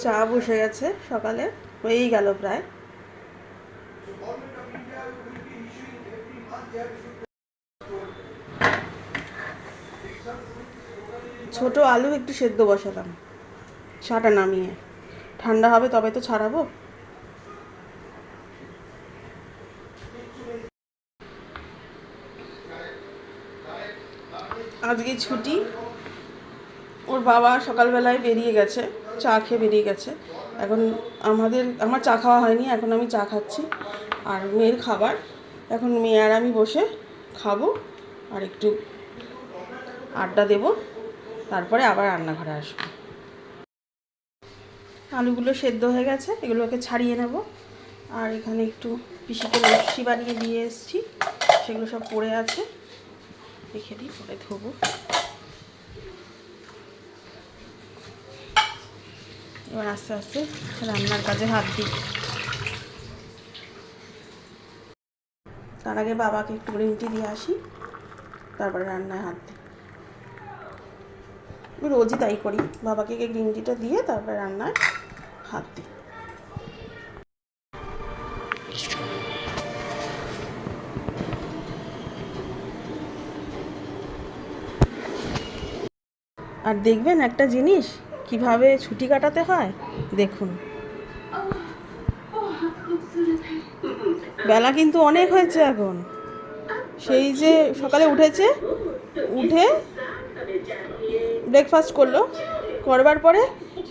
চা বসে গেছে, সকালে হয়েই গেল প্রায়। ছোট আলু একটু সেদ্ধ বসালাম, চাটা নামিয়ে। ঠান্ডা হবে তবে তো ছাড়াবো। আজকে ছুটি, ওর বাবা সকালবেলায় বেরিয়ে গেছে, চা খেয়ে বেরিয়ে গেছে। এখন আমার চা খাওয়া হয়নি, এখন আমি চা খাচ্ছি। আর মেয়ের খাবার, এখন মেয়ে আর আমি বসে খাবো আর একটু আড্ডা দেব, তারপরে আবার রান্নাঘরে আসবো। আলুগুলো সেদ্ধ হয়ে গেছে, এগুলোকে ছাড়িয়ে নেব। আর এখানে একটু পিসিকে লস্যি বানিয়ে দিয়ে এসেছি, সেগুলো সব পড়ে আছে, রেখে দিই, পরে ধোবো। এবার আস্তে আস্তে রান্নার কাজে হাত দিই। তার আগে বাবাকে একটু গ্রিন টি দিয়ে আসি, তারপরে রান্নায় হাত দিই। আমি রোজই তাই করি, বাবাকে গ্রিন টিটা দিয়ে তারপরে রান্নায় হাত দিই। আর দেখবেন একটা জিনিস কিভাবে ছুটি কাটাতে হয়, দেখুন। বেলা কিন্তু অনেক হয়েছে এখন। সেই যে সকালে উঠে ব্রেকফাস্ট করবার পরে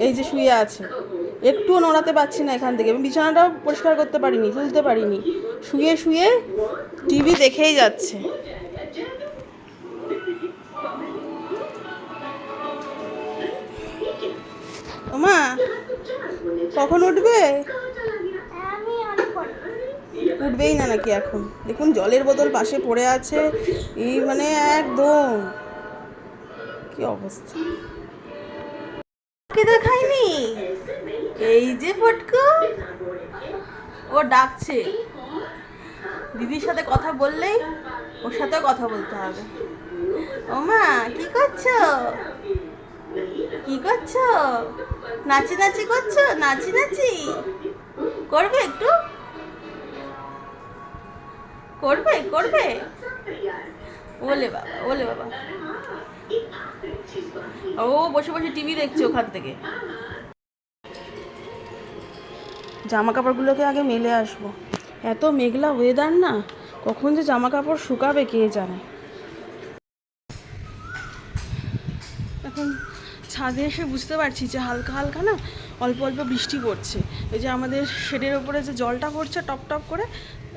এই যে শুয়ে আছে, একটুও নড়াতে পারছি না এখান থেকে। আমি বিছানাটাও পরিষ্কার করতে পারিনি, তুলতে পারিনি, শুয়ে শুয়ে টিভি দেখেই যাচ্ছে। মা কখন উঠবে? উঠবেই না নাকি এখন? দেখুন জলের বোতল পাশে পড়ে আছে, এই মানে একদম কি অবস্থা। কে দেখায়নি, এই যে ফটকু, ও ডাকছে। দিদির সাথে কথা বললেই ওর সাথেও কথা বলতে হবে। ও মা কি করছো, কি করছো? নাচি নাচি করছো, নাচি নাচি করবে, একটু করবে করবে। ওলে বাবা, ওলে বাবা, ও বসে বসে টিভি দেখছে ওখান থেকে। জামা কাপড়গুলোকে আগে মেলে আসবো, এত মেঘলা ওয়েদার না, কখন যে জামা কাপড় শুকাবে কে জানে। এখন ছাদে এসে বুঝতে পারছি যে হালকা হালকা না অল্প অল্প বৃষ্টি পড়ছে। ওই যে আমাদের শেডের ওপরে যে জলটা পড়ছে টপ টপ করে,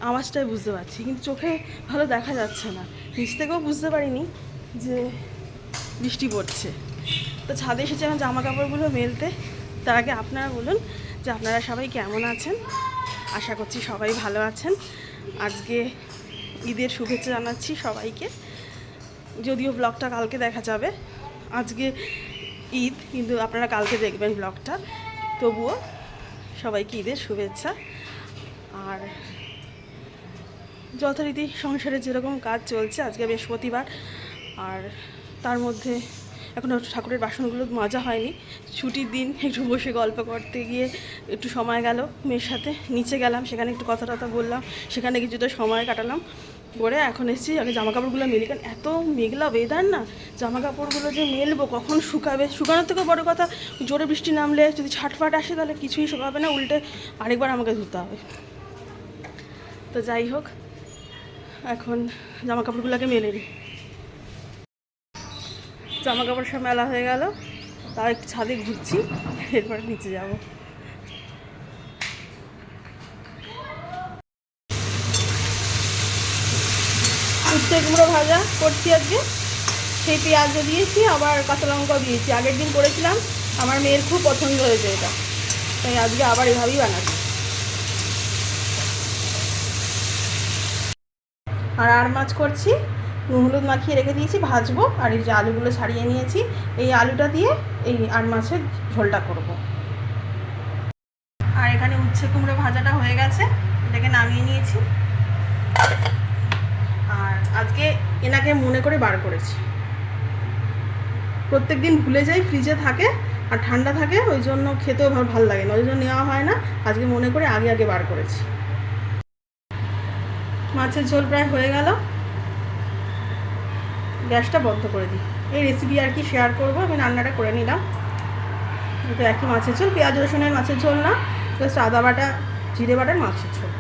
আওয়াজটাই বুঝতে পারছি, কিন্তু চোখে ভালো দেখা যাচ্ছে না। নিচ থেকেও বুঝতে পারিনি যে বৃষ্টি পড়ছে। তো ছাদে এসেছে এখন জামা কাপড়গুলো মেলতে। তার আগে আপনারা বলুন যে আপনারা সবাই কেমন আছেন। আশা করছি সবাই ভালো আছেন। আজকে ঈদের শুভেচ্ছা জানাচ্ছি সবাইকে। যদিও ব্লগটা কালকে দেখা যাবে, আজকে ঈদ, কিন্তু আপনারা কালকে দেখবেন ব্লগটা। তবুও সবাইকে ঈদের শুভেচ্ছা। আর যথারীতি সংসারে যেরকম কাজ চলছে, আজকে বৃহস্পতিবার, আর তার মধ্যে এখনও ঠাকুরের বাসনগুলো মাজা হয়নি। ছুটির দিন একটু বসে গল্প করতে গিয়ে একটু সময় গেল, মেয়ের সাথে নিচে গেলাম, সেখানে একটু কথা টথা বললাম, সেখানে কিছুটা সময় কাটালাম। করে এখন এসেছি, আগে জামা কাপড়গুলো মেলি, কারণ এত মেঘলা ওয়েদার না, জামা কাপড়গুলো যে মেলবো কখন শুকাবে। শুকানোর থেকে বড় কথা, জোরে বৃষ্টি নামলে যদি ছাটফাট আসে তাহলে কিছুই শুকাবে না, উল্টে আরেকবার আমাকে ধুতে হবে। তো যাই হোক, এখন জামা কাপড়গুলোকে মেলে নিই। জামা কাপড় সব মেলা হয়ে গেল, তাও একটু ছাদে ঘুরছি, এরপরে নিচে যাব। উচ্ছে কুমড়ো ভাজা করছি আজকে, সেই পেঁয়াজও দিয়েছি, আবার কাঁচা লঙ্কাও দিয়েছি। আগের দিন করেছিলাম, আমার মেয়ের খুব পছন্দ হয়েছে এটা, তাই আজকে আবার এভাবেই বানাচ্ছি। আর মাছ করছি, নুন হলুদ মাখিয়ে রেখে দিয়েছি, ভাজবো। আর এই যে আলুগুলো ছাড়িয়ে নিয়েছি, এই আলুটা দিয়ে এই আর মাছের ঝোলটা করব। আর এখানে উচ্ছে কুমড়ো ভাজাটা হয়ে গেছে, এটাকে নামিয়ে নিয়েছি। আর আজকে এনাকে মনে করে বার করেছি, প্রত্যেক দিন ভুলে যাই, ফ্রিজে থাকে, আর ঠান্ডা থাকে, ওই জন্য খেতেও ভালো লাগে না, ওই জন্য নেওয়া হয় না। আজকে মনে করে আগে আগে বার করেছি। মাছের ঝোল প্রায় হয়ে গেল, গ্যাসটা বন্ধ করে দিই। এই রেসিপি আর কি শেয়ার করবো, আমি রান্নাটা করে নিলাম। এটা একই মাছের ঝোল, পেঁয়াজ রসুনের মাছের ঝোল না, জাস্ট আদা বাটা জিরে বাটার মাছের ঝোল।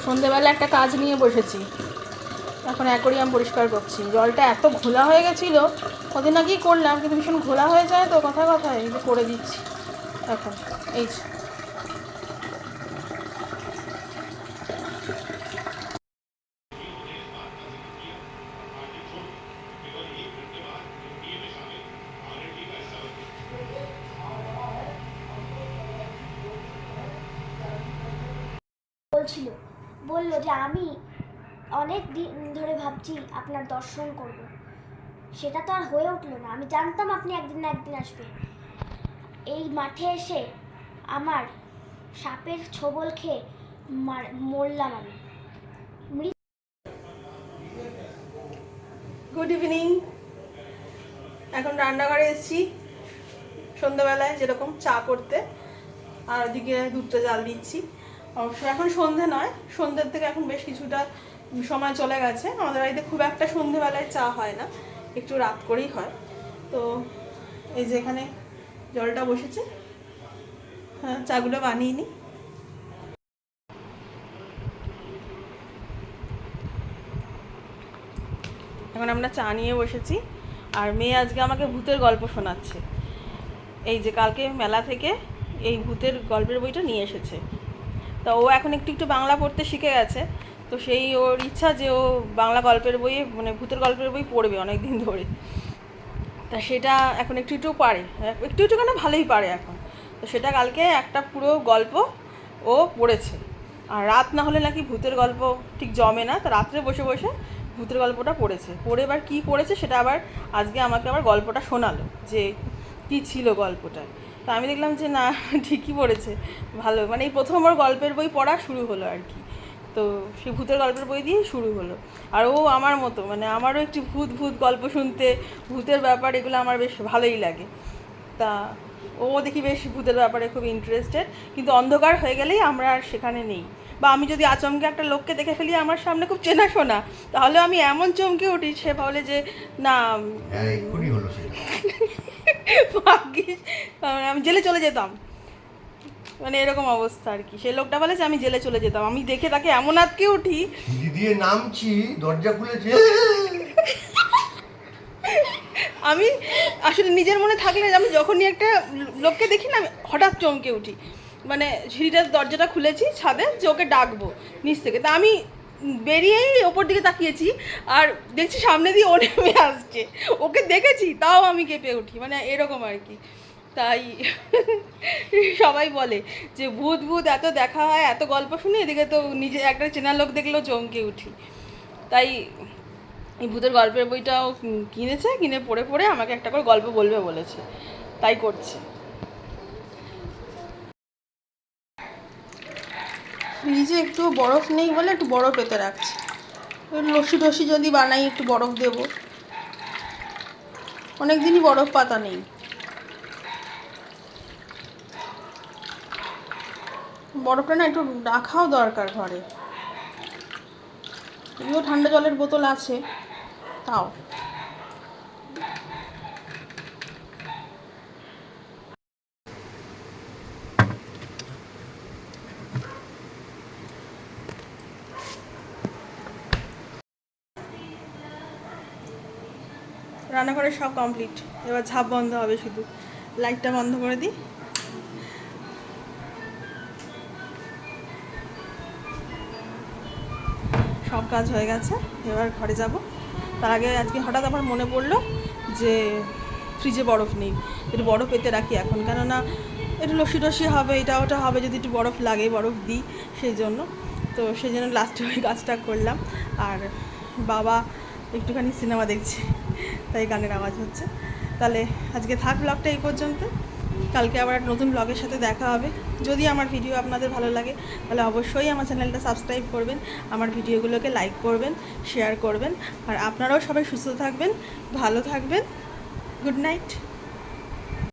সন্ধেবেলা একটা কাজ নিয়ে বসেছি, এখন অ্যাকোরিয়াম পরিষ্কার করছি। জলটা এত ঘোলা হয়ে গেছিলো, কদিন আগেই করলাম, কিন্তু ভীষণ ঘোলা হয়ে যায় তো কথায় কথায়, এই যে করে দিচ্ছি এখন। এই বলছিল, বলল যে আমি অনেক দিন ধরে ভাবছি আপনার দর্শন করব, সেটা তো আর হয়ে উঠলো না। আমি জানতাম আপনি একদিন না একদিন আসবেন। এই মাঠে এসে আমার সাপের ছোবল খেয়ে মরলাম আমি। Good evening. এখন রান্নাঘরে এসেছি সন্ধ্যাবেলায় যেরকম চা করতে, আর ওদিকে দুধটা জাল দিচ্ছি। অবশ্য এখন সন্ধে নয়, সন্ধ্যের থেকে এখন বেশ কিছুটা সময় চলে গেছে। আমাদের বাড়িতে খুব একটা সন্ধেবেলায় চা হয় না, একটু রাত করেই হয়। তো এই যে এখানে জলটা বসেছে, হ্যাঁ চাগুলো বানিয়ে নিই। এখন আমরা চা নিয়ে বসেছি, আর মেয়ে আজকে আমাকে ভূতের গল্প শোনাচ্ছে। এই যে কালকে মেলা থেকে এই ভূতের গল্পের বইটা নিয়ে এসেছে। তা ও এখন একটু একটু বাংলা পড়তে শিখে গেছে, তো সেই ওর ইচ্ছা যে ও বাংলা গল্পের বই, মানে ভূতের গল্পের বই পড়বে অনেক দিন ধরে। তা সেটা এখন একটু একটু পারে, একটু একটু কেন ভালোই পারে এখন। তো সেটা কালকে একটা পুরো গল্প ও পড়েছে। আর রাত না হলে নাকি ভূতের গল্প ঠিক জমে না, তো রাত্রে বসে বসে ভূতের গল্পটা পড়েছে। পড়ে এবার কী পড়েছে সেটা আবার আজকে আমাকে আবার গল্পটা শোনালো যে কী ছিল গল্পটায়। তো আমি দেখলাম যে না, ঠিকই পড়েছে, ভালো। মানে এই প্রথম ওর গল্পের বই পড়া শুরু হলো আর কি। তো সেই ভূতের গল্পের বই দিয়েই শুরু হলো। আর ও আমার মতো, মানে আমারও একটু ভূত ভূত গল্প শুনতে, ভূতের ব্যাপার এগুলো আমার বেশ ভালোই লাগে। তা ও দেখি বেশ ভূতের ব্যাপারে খুব ইন্টারেস্টেড, কিন্তু অন্ধকার হয়ে গেলেই আমরা আর সেখানে নেই। বা আমি যদি আচমকে একটা লোককে দেখে ফেলি আমার সামনে খুব চেনাশোনা, তাহলে আমি এমন চমকে উঠি, সে ভাবলে যে না ভাগ্যিস, আমি জেলে চলে যেতাম, মানে এরকম অবস্থা আর কি। সেই লোকটা বলে যে আমি জেলে চলে যেতাম, আমি দেখে তাকে এমন আটকে উঠি, সিঁড়ি দিয়ে নামছি, দরজা খুলেছে। আমি আসলে নিজের মনে থাকলে আমি যখনই একটা লোককে দেখি না, আমি হঠাৎ চমকে উঠি। মানে সিঁড়িটার দরজাটা খুলেছি ছাদে, যে ওকে ডাকবো নিচ থেকে, তা আমি বেরিয়েই ওপর দিকে তাকিয়েছি, আর দেখছি সামনে দিয়ে ও নেমে আসছে। ওকে দেখেছি তাও আমি কেঁপে উঠি, মানে এরকম আর কি। তাই সবাই বলে যে ভূত ভূত এত দেখা হয়, এত গল্প শুনি, এদিকে তো নিজে একটা চেনা লোক দেখলেও চমকে উঠি। তাই এই ভূতের গল্পের বইটাও কিনেছে, কিনে পড়ে পড়ে আমাকে একটা করে গল্প বলবে বলেছে, তাই করছে। ফ্রিজে একটু বরফ নেই বলে একটু বরফ পেতে রাখছি, লস্যি টস্যি যদি বানাই একটু বরফ দেবো, অনেক দিনই বরফ পাতা নেই। বরফটা না একটু রাখাও দরকার ঘরে, এগুলো ঠান্ডা জলের বোতল আছে তাও। রান্নাঘরে সব কমপ্লিট, এবার ঝাঁপ বন্ধ হবে, শুধু লাইটটা বন্ধ করে দিই। সব কাজ হয়ে গেছে, এবার ঘরে যাব। তার আগে আজকে হঠাৎ আমার মনে পড়লো যে ফ্রিজে বরফ নেই, একটু বরফ পেতে রাখি এখন, কেননা একটু লস্যি টস্যি হবে, এটা ওটা হবে, যদি একটু বরফ লাগে বরফ দিই সেই জন্য। তো সেই জন্য লাস্টে ওই কাজটা করলাম। আর বাবা একটুখানি সিনেমা দেখছে, তাই গানের আওয়াজ হচ্ছে। তাহলে আজকে থাক ব্লগটা এই পর্যন্ত, কালকে আবার নতুন ব্লগের সাথে দেখা হবে। যদি আমার ভিডিও আপনাদের ভালো লাগে তাহলে অবশ্যই আমার চ্যানেলটা সাবস্ক্রাইব করবেন, আমার ভিডিওগুলোকে লাইক করবেন, শেয়ার করবেন। আর আপনারাও সবাই সুস্থ থাকবেন, ভালো থাকবেন। Good night.